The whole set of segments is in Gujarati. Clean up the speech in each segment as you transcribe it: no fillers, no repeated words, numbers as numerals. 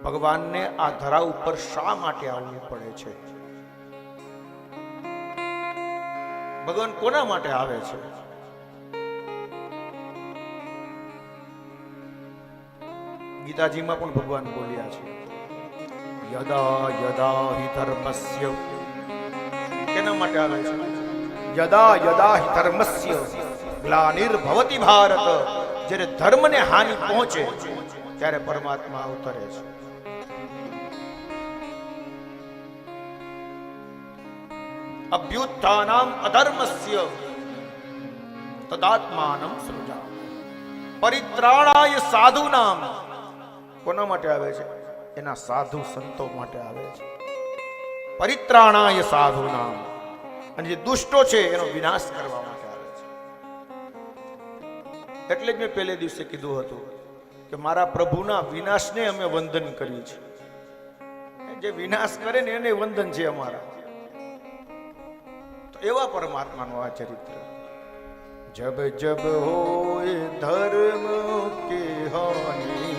ભગવાનને આ ધરા ઉપર શા માટે આવવું પડે છે? ભગવાન કોના માટે આવે છે? ગીતાજીમાં પણ ભગવાન બોલ્યા છે, યદા યદા હિ ધર્મસ્ય. કેના માટે આવે છે? યદા યદા હિ ધર્મસ્ય ગ્લાનિર્ભવતિ ભારત. જ્યારે ધર્મને હાનિ પહોંચે ત્યારે પરમાત્મા અવતરે છે. અભ્યુત્થાનમ અધર્મસ્ય તદાત્માનમ સૃજા. પરિત્રાણાય સાધુનામ. કોના માટે આવે છે? એના સાધુ સંતો માટે આવે છે. પરિત્રાણાય સાધુનામ. અને જે દુષ્ટો છે એનો વિનાશ કરવા માટે આવે છે. એટલે જ મેં પહેલે દિવસે કીધું હતું કે મારા પ્રભુના વિનાશને અમે વંદન કરીએ છીએ. જે વિનાશ કરે ને એને વંદન છે અમારા. તો એવા પરમાત્માનું આ ચરિત્ર. જબ જબ હોય ધર્મ કે હાનિ,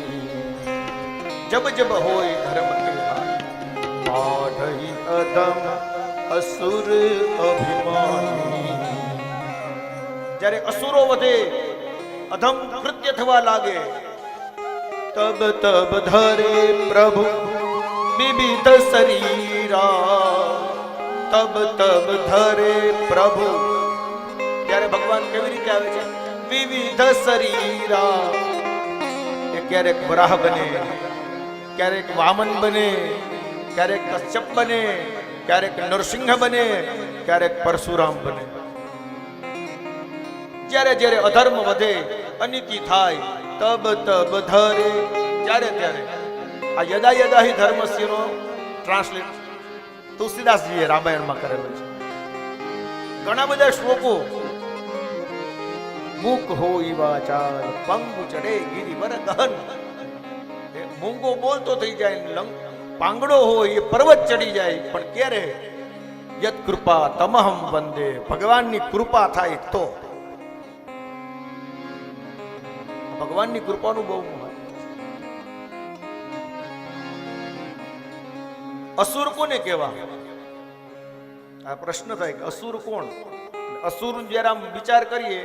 જબ જબ હોય ધર્મ કે હાનિ, પાઢઈ અધમ અસુર અભિમાની. જ્યારે અસુરો વધે, અધમ કૃત્ય થવા લાગે, તબ તબ ધરે પ્રભુ વિવિધ શરીરા. તબ તબ ધરે પ્રભુ. ત્યારે ભગવાન કેવી રીતે આવે છે? વિવિધ શરીરા. એ ક્યારેક વરાહ બને, ક્યારેક વામન બને, ક્યારેક કશ્યપ બને, ક્યારેક નરસિંહ બને, ક્યારેક પરશુરામ બને. જ્યારે જ્યારે અધર્મ વધે, અનીતિ થાય, તબ તબ ધરે. જ્યારે ત્યારે આ યદા યદા હિ ધર્મસ્યનો ટ્રાન્સલેટ તુલસીદાસજીએ રામાયણમાં કરેલો છે. ઘણા બધા શ્લોકો. મૂક હોય વાચાલ પંગુ ચડે ગિરિવર ગહન. મૂંગો બોલતો થઈ જાય, પાંગડો હોય એ પર્વત ચડી જાય. પણ ક્યારે? યત કૃપા તમહમ વંદે. ભગવાનની કૃપા થાય તો. ભગવાનની કૃપાનું બહુ મહત્વ. અસુર કોને કહેવા? આ પ્રશ્ન થાય કે અસુર કોણ? અસુર જ્યારે આમ વિચાર કરીએ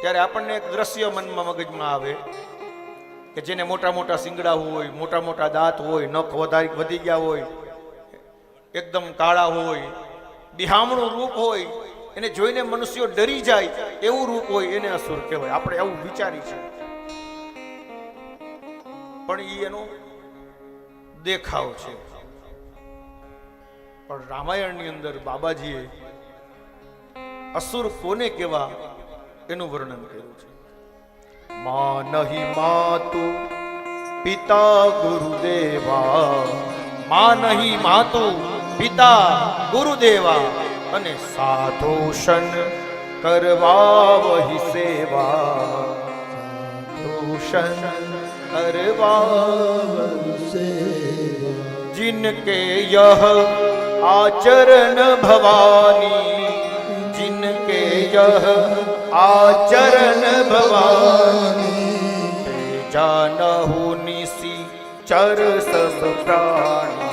ત્યારે આપણને એક દ્રશ્ય મનમાં મગજમાં આવે કે જેને મોટા મોટા શિંગડા હોય, મોટા મોટા દાંત હોય, નખ વધી ગયા હોય, એકદમ કાળા હોય, બિહામણું રૂપ હોય, એને જોઈને મનુષ્યો ડરી જાય એવું રૂપ હોય, એને અસુર કહેવાય. આપણે એવું વિચારી છે, પણ એ એનો દેખાવ છે. પણ રામાયણની અંદર બાબાજીએ અસુર કોને કહેવા એનું વર્ણન કર્યું છે. મા નહીં માતુ પિતા ગુરુદેવા. મા નહીં માતુ પિતા ગુરુદેવા. અને સાધુષણ કરવા વહી સેવા. સાધુષણ કરવા વહી સેવા. जिनके यह आचरण भवानी. जिनके यह आचरण भवानी. ते जानहु निसी चर सब प्राणी.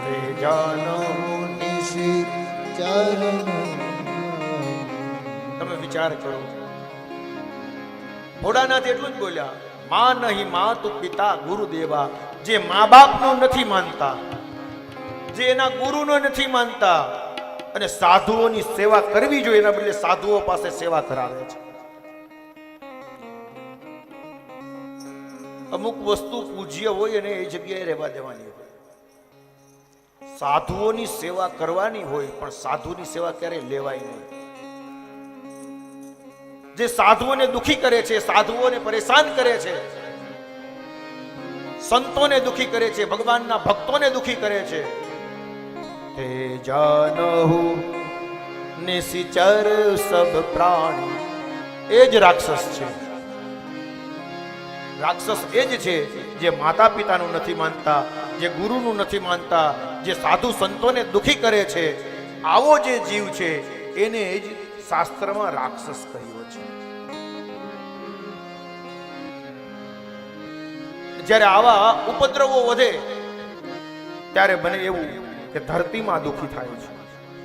ते जानहु निसी चर. તમે વિચાર કરો, ભોળાનાથ એટલું જ બોલ્યા, માં નહીં માતુ પિતા ગુરુદેવા. જે મા બાપનું નથી માનતા, જે એના ગુરુનો નથી માનતા, અને સાધુઓની સેવા કરવી જોઈએ એના બદલે સાધુઓ પાસે સેવા કરાવે છે. અમુક વસ્તુ પૂજ્ય હોય અને એ જગ્યાએ રહેવા દેવાની હોય. સાધુઓની સેવા કરવાની હોય, પણ સાધુની સેવા ક્યારેય લેવાય નહીં. જે સાધુઓને દુખી કરે છે, સાધુઓને પરેશાન કરે છે, સંતોને દુખી કરે છે, ભગવાનના ભક્તોને દુખી કરે છે, તે જાનહુ નિશિચર સબ પ્રાણી. એ જ રાક્ષસ છે. રાક્ષસ એ જ છે જે માતા પિતાનું નથી માનતા, જે ગુરુનું નથી માનતા, જે સાધુ સંતોને દુખી કરે છે. આવો જે જીવ છે એને જ શાસ્ત્રમાં રાક્ષસ કહ્યો છે. જ્યારે આવા ઉપદ્રવો વધે ત્યારે બને એવું કે ધરતીમાં દુઃખી થાય છે.